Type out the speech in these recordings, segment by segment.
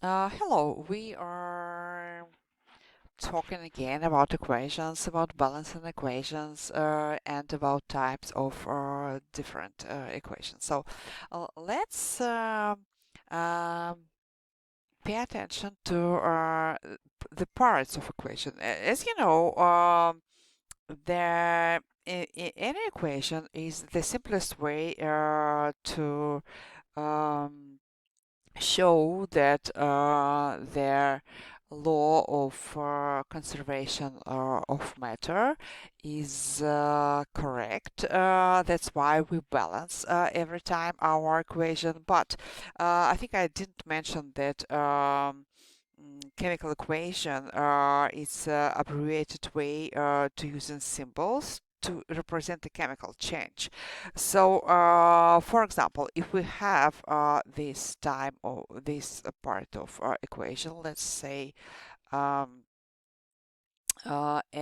Hello, we are talking again about equations, about balancing equations, and about types of different equations. So let's um, pay attention to the parts of equation. As you know, any equation is the simplest way to um, show that their law of conservation of matter is correct. That's why we balance every time our equation. But I think I didn't mention that chemical equation is abbreviated way to using symbols to represent a chemical change. So, for example, if we have this time or this part of our equation, let's say um, NaOH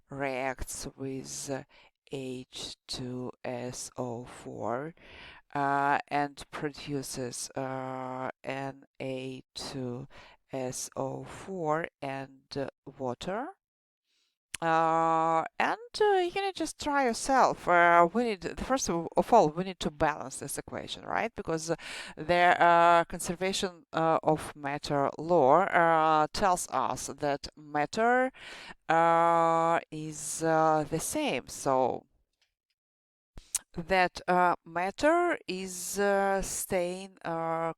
reacts with H2SO4 and produces Na2SO4 and water. You can just try yourself. We need, first of all, we need to balance this equation, right? Because the conservation of matter law tells us that matter is the same. So that matter is staying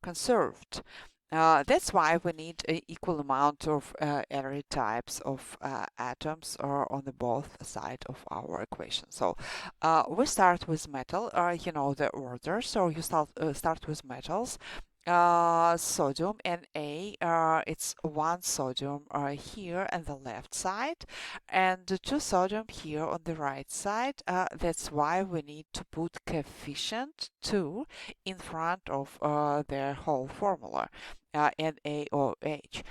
conserved. That's why we need an equal amount of every types of atoms on the both side of our equation. So we start with metal. You know the order. So you start with metals. Sodium Na, it's one sodium here on the left side and two sodium here on the right side. That's why we need to put coefficient 2 in front of their whole formula, NaOH.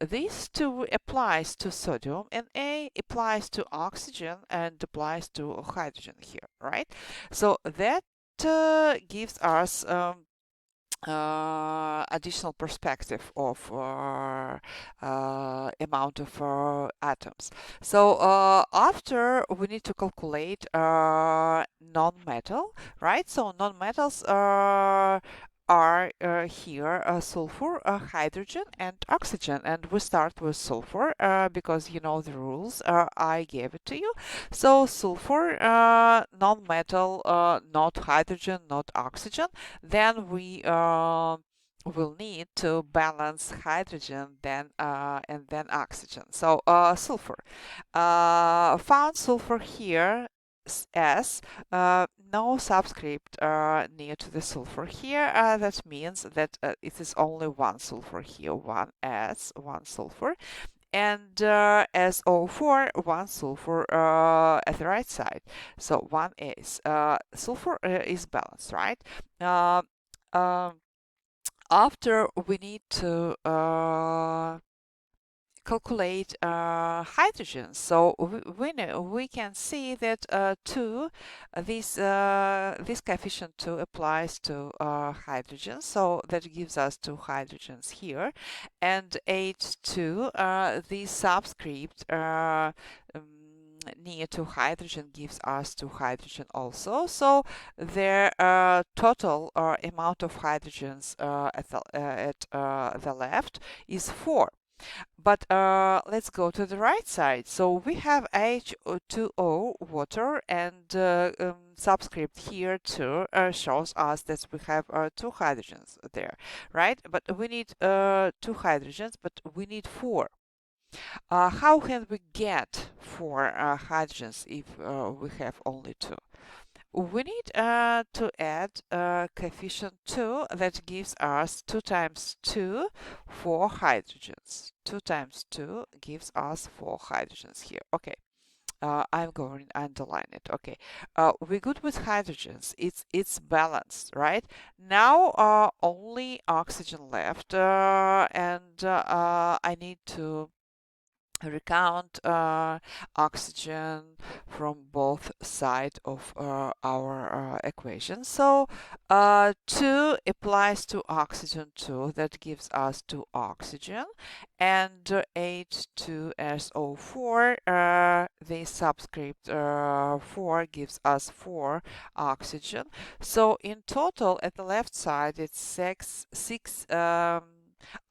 These two applies to sodium and A applies to oxygen and applies to hydrogen here, right? So that gives us additional perspective of amount of atoms. So after we need to calculate non-metal, right? So non-metals are here sulfur, hydrogen, and oxygen. And we start with sulfur because you know the rules. I gave it to you. So sulfur, non-metal, not hydrogen, not oxygen. Then we will need to balance hydrogen then and then oxygen. So sulfur. Found sulfur here S, no subscript near to the sulfur here. That means that it is only one sulfur here, one S, one sulfur, and SO4, one sulfur at the right side. So one is sulfur is balanced, right? Uh, um, After we need to calculate hydrogen. So we know we can see that this coefficient 2 applies to hydrogen. So that gives us two hydrogens here, and H2 this subscript near to hydrogen gives us two hydrogen also. So their total amount of hydrogens at the left is 4. But let's go to the right side. So we have H2O, water, and subscript here too shows us that we have two hydrogens there, right? But we need two hydrogens, but we need 4. How can we get 4 hydrogens if we have only 2? We need to add coefficient 2 that gives us 2 times 2, 4 hydrogens. 2 times 2 gives us 4 hydrogens here. Okay, I'm going to underline it. Okay, we're good with hydrogens. It's balanced, right? Now only oxygen left, and I need to recount oxygen from both sides of our equation. So 2 applies to oxygen 2, that gives us 2 oxygen, and H2SO4, the subscript 4 gives us 4 oxygen. So in total at the left side it's 6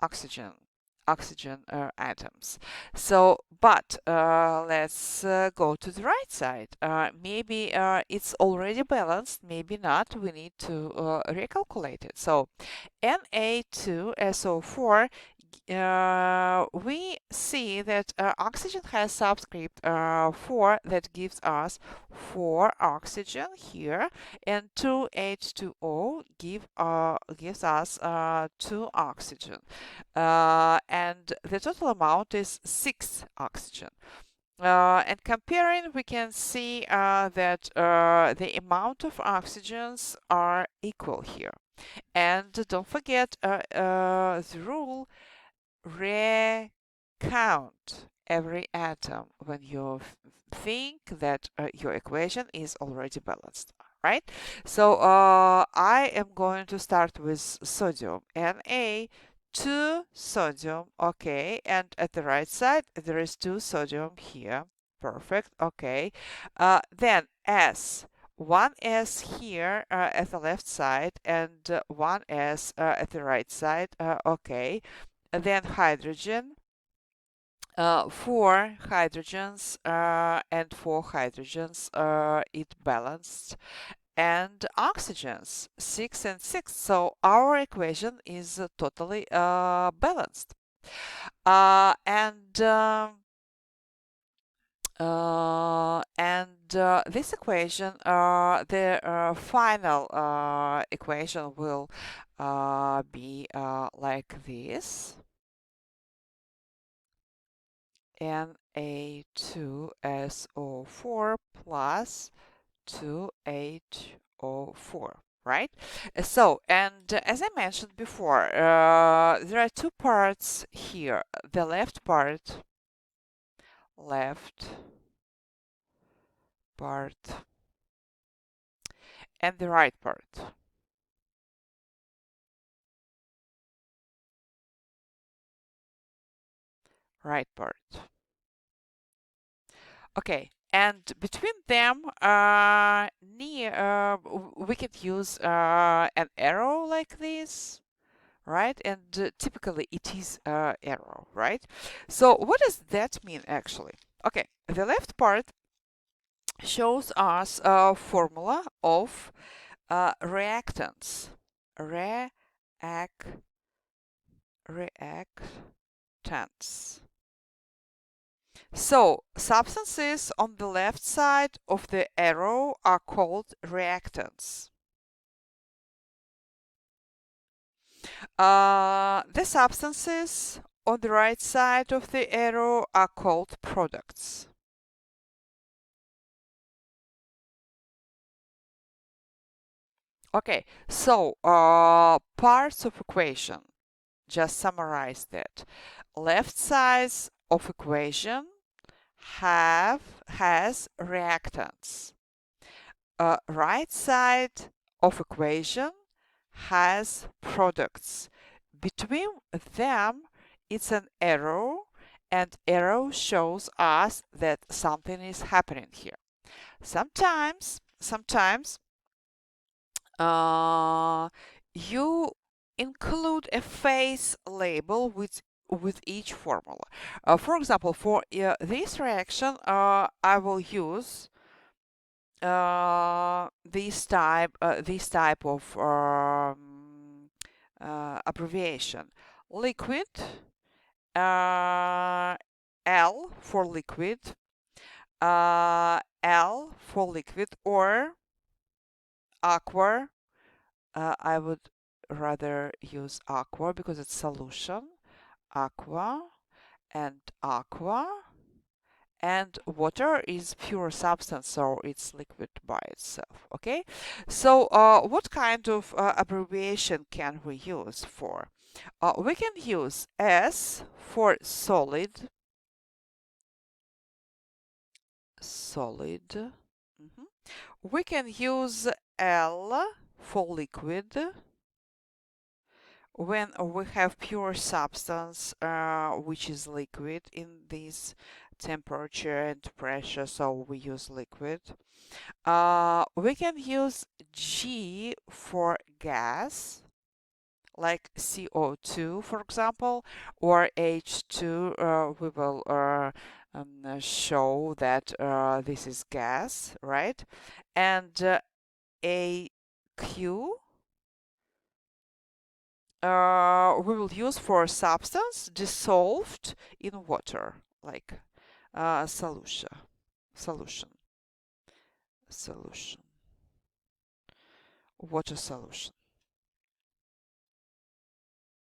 oxygen atoms. So, but let's go to the right side. Maybe it's already balanced, maybe not. We need to recalculate it. So, Na2SO4, we see that oxygen has subscript 4 that gives us 4 oxygen here, and 2H2O gives us 2 oxygen. And the total amount is 6 oxygen. And comparing, we can see that the amount of oxygens are equal here. And don't forget the rule, recount every atom when you think that your equation is already balanced, right? So I am going to start with sodium, Na, 2 sodium, okay, and at the right side there is 2 sodium here, perfect, okay. Then S, 1s here at the left side, and 1s at the right side, okay. And then hydrogen, 4 hydrogens and 4 hydrogens, it balanced, and oxygens 6 and 6. So our equation is totally balanced. This equation, the final equation will be like this. Na2SO4 plus 2HO4, right? So, and as I mentioned before, there are 2 parts here. The left part, and the right part. Right part. Okay, and between them, we can use an arrow like this, right? And typically it is arrow, right? So what does that mean actually? Okay, the left part shows us a formula of reactants. Reactants. So, substances on the left side of the arrow are called reactants. The substances on the right side of the arrow are called products. Okay, so parts of equation, just summarize that. Left side of equation has reactants. Right side of equation has products. Between them, it's an arrow, and arrow shows us that something is happening here. Sometimes you include a phase label with each formula. For example, for this reaction, I will use this type of abbreviation. Liquid, L for liquid, L for liquid, or aqua. I would rather use aqua because it's solution. Aqua and aqua. And water is pure substance, so it's liquid by itself, okay? So what kind of abbreviation can we use for? We can use S for solid, solid. Mhm. We can use L for liquid when we have pure substance which is liquid in this temperature and pressure, so we use liquid. We can use G for gas, like CO2, for example, or H2. We will show that this is gas, right? And AQ we will use for substance dissolved in water, like solution, water solution.